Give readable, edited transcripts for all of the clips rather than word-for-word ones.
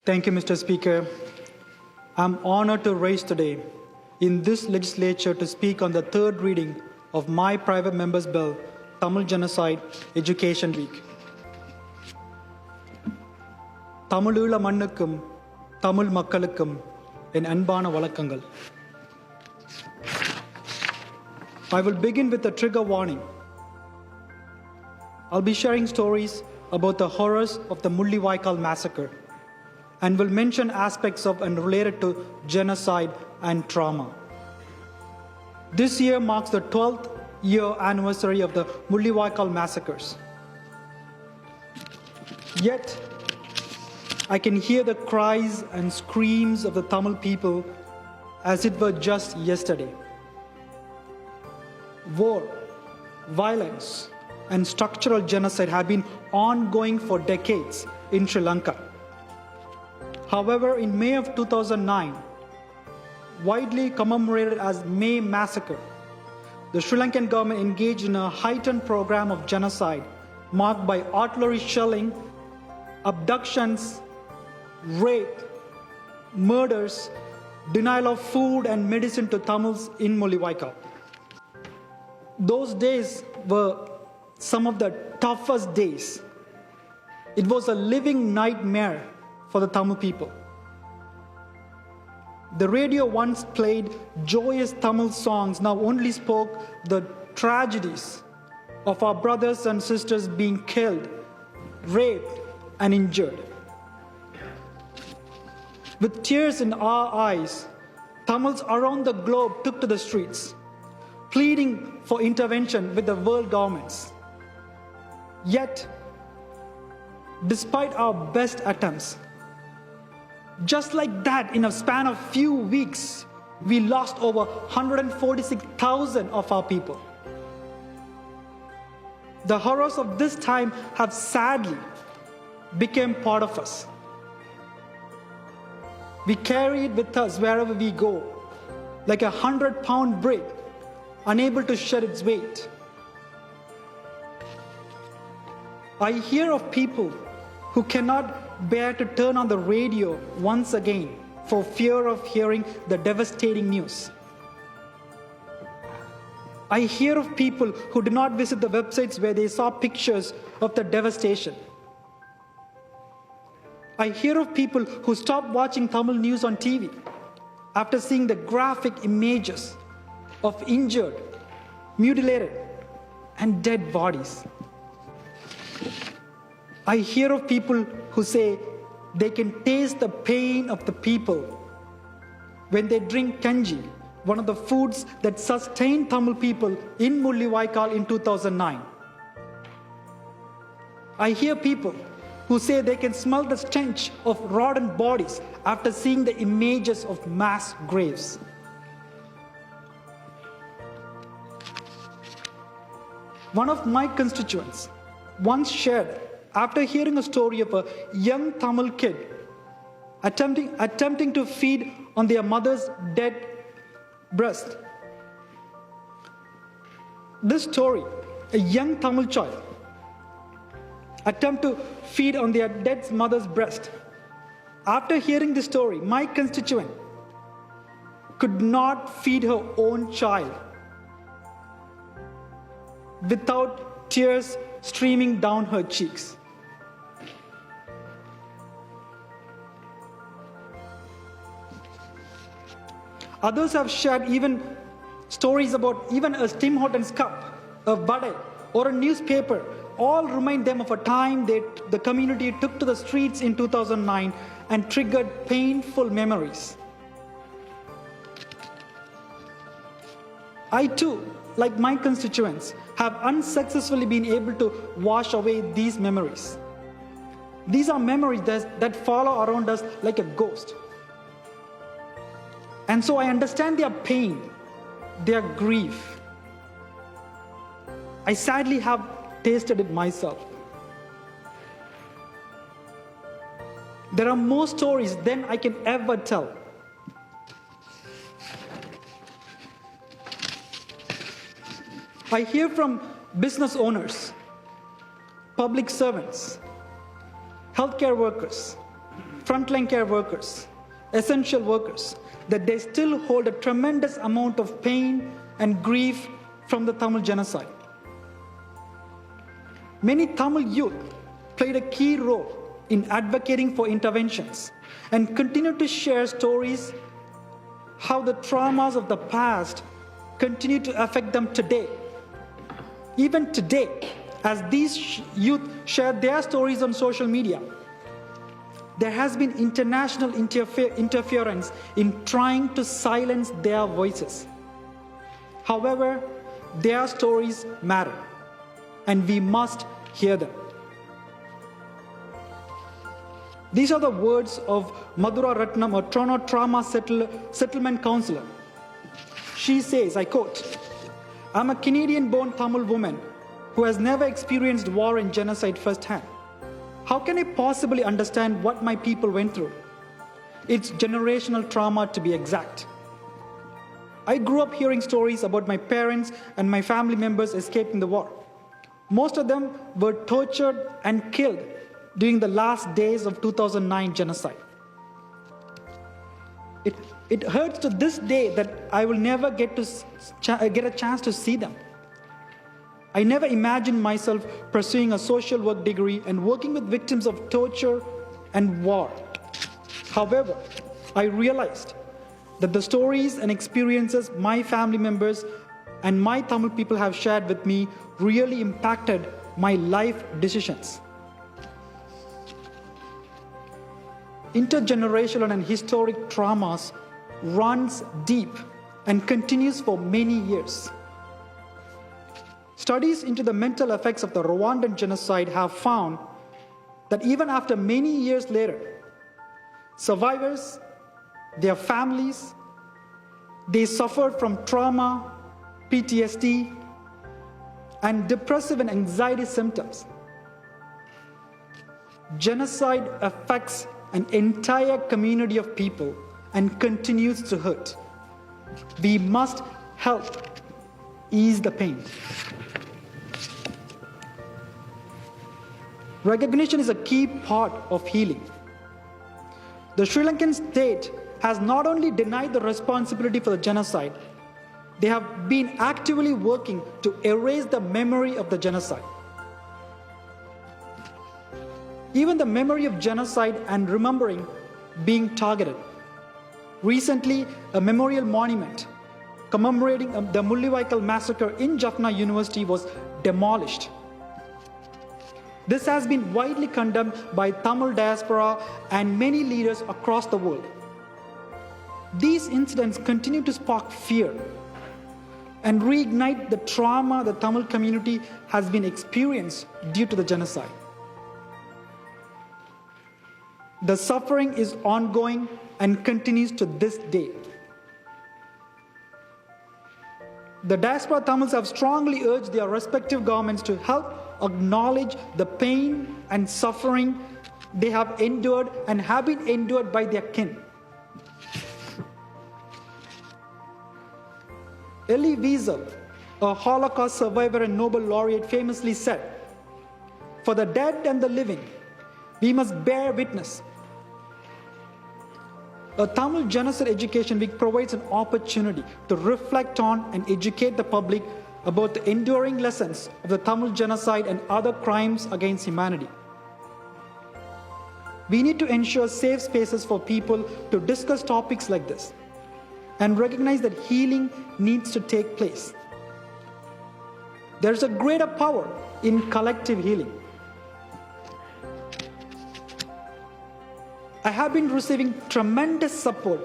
Thank you, Mr. Speaker. I'm honored to rise today in this legislature to speak on the third reading of my private member's bill, Tamil Genocide Education Week. தமிழீழ மண்ணுக்கும் தமிழ் மக்களுக்கும் என் அன்பான வணக்கங்கள். I will begin with a trigger warning. I'll be sharing stories about the horrors of the Mullivaikal massacre and will mention aspects of and related to genocide and trauma. This year marks the 12th year anniversary of the Mullivaikal massacres. Yet, I can hear the cries and screams of the Tamil people as it were just yesterday. War, violence, and structural genocide have been ongoing for decades in Sri Lanka. However, in May of 2009, widely commemorated as May Massacre, the Sri Lankan government engaged in a heightened program of genocide marked by artillery shelling, abductions, rape, murders, denial of food and medicine to Tamils in Mullivaikal. Those days were some of the toughest days. It was a living nightmare for the Tamil people. The radio once played joyous Tamil songs, now only spoke the tragedies of our brothers and sisters being killed, raped, and injured. With tears in our eyes, Tamils around the globe took to the streets, pleading for intervention with the world governments. Yet, despite our best attempts, just like that, in a span of few weeks, we lost over 146,000 of our people. The horrors of this time have sadly become part of us. We carry it with us wherever we go, like a 100-pound brick, unable to shed its weight. I hear of people who cannot bear to turn on the radio once again for fear of hearing the devastating news. I hear of people who do not visit the websites where they saw pictures of the devastation. I hear of people who stopped watching Tamil news on TV after seeing the graphic images of injured, mutilated, and dead bodies. I hear of people who say they can taste the pain of the people when they drink kanji, one of the foods that sustained Tamil people in Mullivaikal in 2009. I hear people who say they can smell the stench of rotten bodies after seeing the images of mass graves. One of my constituents once shared after hearing a story of a young Tamil kid attempting to feed on their mother's dead breast. This story, a young Tamil child attempt to feed on their dead mother's breast. After hearing this story, my constituent could not feed her own child without tears streaming down her cheeks. Others have shared even stories about even a Tim Hortons cup, a vada, or a newspaper, all remind them of a time that the community took to the streets in 2009 and triggered painful memories. I too, like my constituents, have unsuccessfully been able to wash away these memories. These are memories that follow around us like a ghost. And so I understand their pain, their grief. I sadly have tasted it myself. There are more stories than I can ever tell. I hear from business owners, public servants, healthcare workers, frontline care workers, essential workers, that they still hold a tremendous amount of pain and grief from the Tamil genocide. Many Tamil youth played a key role in advocating for interventions and continue to share stories how the traumas of the past continue to affect them today. Even today, as these youth share their stories on social media, there has been international interference in trying to silence their voices. However, their stories matter, and we must hear them. These are the words of Madhura Ratnam, a Toronto trauma settlement counselor. She says, I quote, "I'm a Canadian-born Tamil woman who has never experienced war and genocide firsthand. How can I possibly understand what my people went through? It's generational trauma, to be exact. I grew up hearing stories about my parents and my family members escaping the war. Most of them were tortured and killed during the last days of 2009 genocide. It hurts to this day that I will never get a chance to see them. I never imagined myself pursuing a social work degree and working with victims of torture and war. However, I realized that the stories and experiences my family members and my Tamil people have shared with me really impacted my life decisions. Intergenerational and historic traumas runs deep and continues for many years. Studies into the mental effects of the Rwandan genocide have found that even after many years later, survivors, their families, they suffered from trauma, PTSD, and depressive and anxiety symptoms. Genocide affects an entire community of people and continues to hurt. We must help ease the pain. Recognition is a key part of healing. The Sri Lankan state has not only denied the responsibility for the genocide, they have been actively working to erase the memory of the genocide. Even the memory of genocide and remembering being targeted. Recently, a memorial monument commemorating the Mullivaikal massacre in Jaffna University was demolished. This has been widely condemned by Tamil diaspora and many leaders across the world. These incidents continue to spark fear and reignite the trauma the Tamil community has been experienced due to the genocide. The suffering is ongoing and continues to this day. The diaspora Tamils have strongly urged their respective governments to help acknowledge the pain and suffering they have endured and have been endured by their kin. Elie Wiesel, a Holocaust survivor and Nobel laureate, famously said, "For the dead and the living, we must bear witness." A Tamil Genocide Education Week provides an opportunity to reflect on and educate the public about the enduring lessons of the Tamil genocide and other crimes against humanity. We need to ensure safe spaces for people to discuss topics like this and recognize that healing needs to take place. There's a greater power in collective healing. I have been receiving tremendous support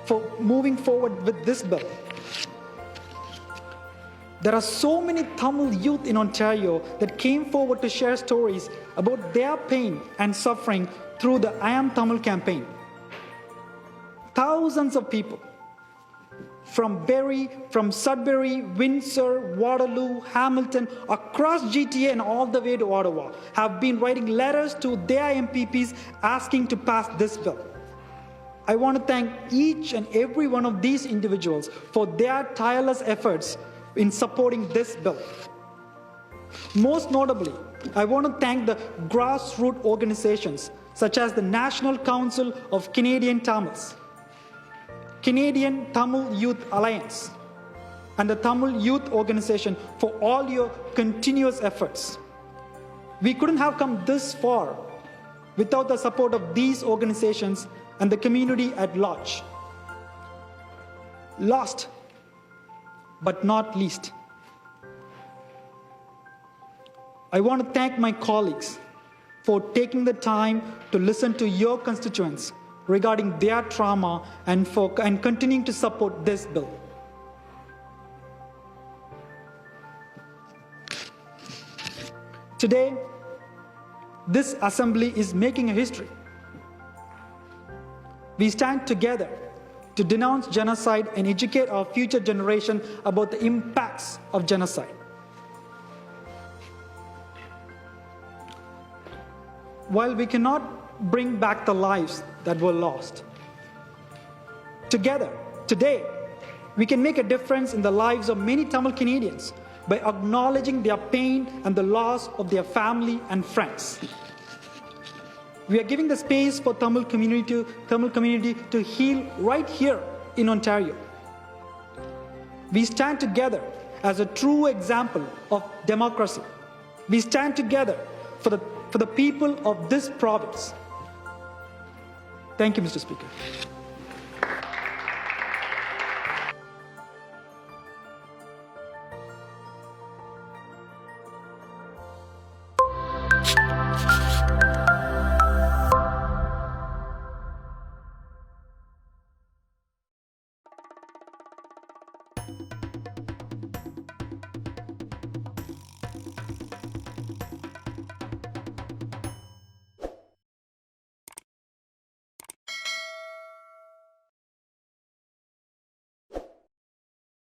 for moving forward with this bill. There are so many Tamil youth in Ontario that came forward to share stories about their pain and suffering through the I Am Tamil campaign. Thousands of people from Sudbury, Windsor, Waterloo, Hamilton, across GTA and all the way to Ottawa, have been writing letters to their MPPs asking to pass this bill. I want to thank each and every one of these individuals for their tireless efforts in supporting this bill. Most notably, I want to thank the grassroots organizations such as the National Council of Canadian Tamils, Canadian Tamil Youth Alliance, and the Tamil Youth Organization for all your continuous efforts. We couldn't have come this far without the support of these organizations and the community at large. Last but not least, I want to thank my colleagues for taking the time to listen to your constituents regarding their trauma and continuing to support this bill. Today, this assembly is making a history. We stand together to denounce genocide and educate our future generation about the impacts of genocide. While we cannot bring back the lives that were lost, together, today, we can make a difference in the lives of many Tamil Canadians by acknowledging their pain and the loss of their family and friends. We are giving the space for Tamil community to heal right here in Ontario. We stand together as a true example of democracy. We stand together for the people of this province. Thank you, Mr. Speaker.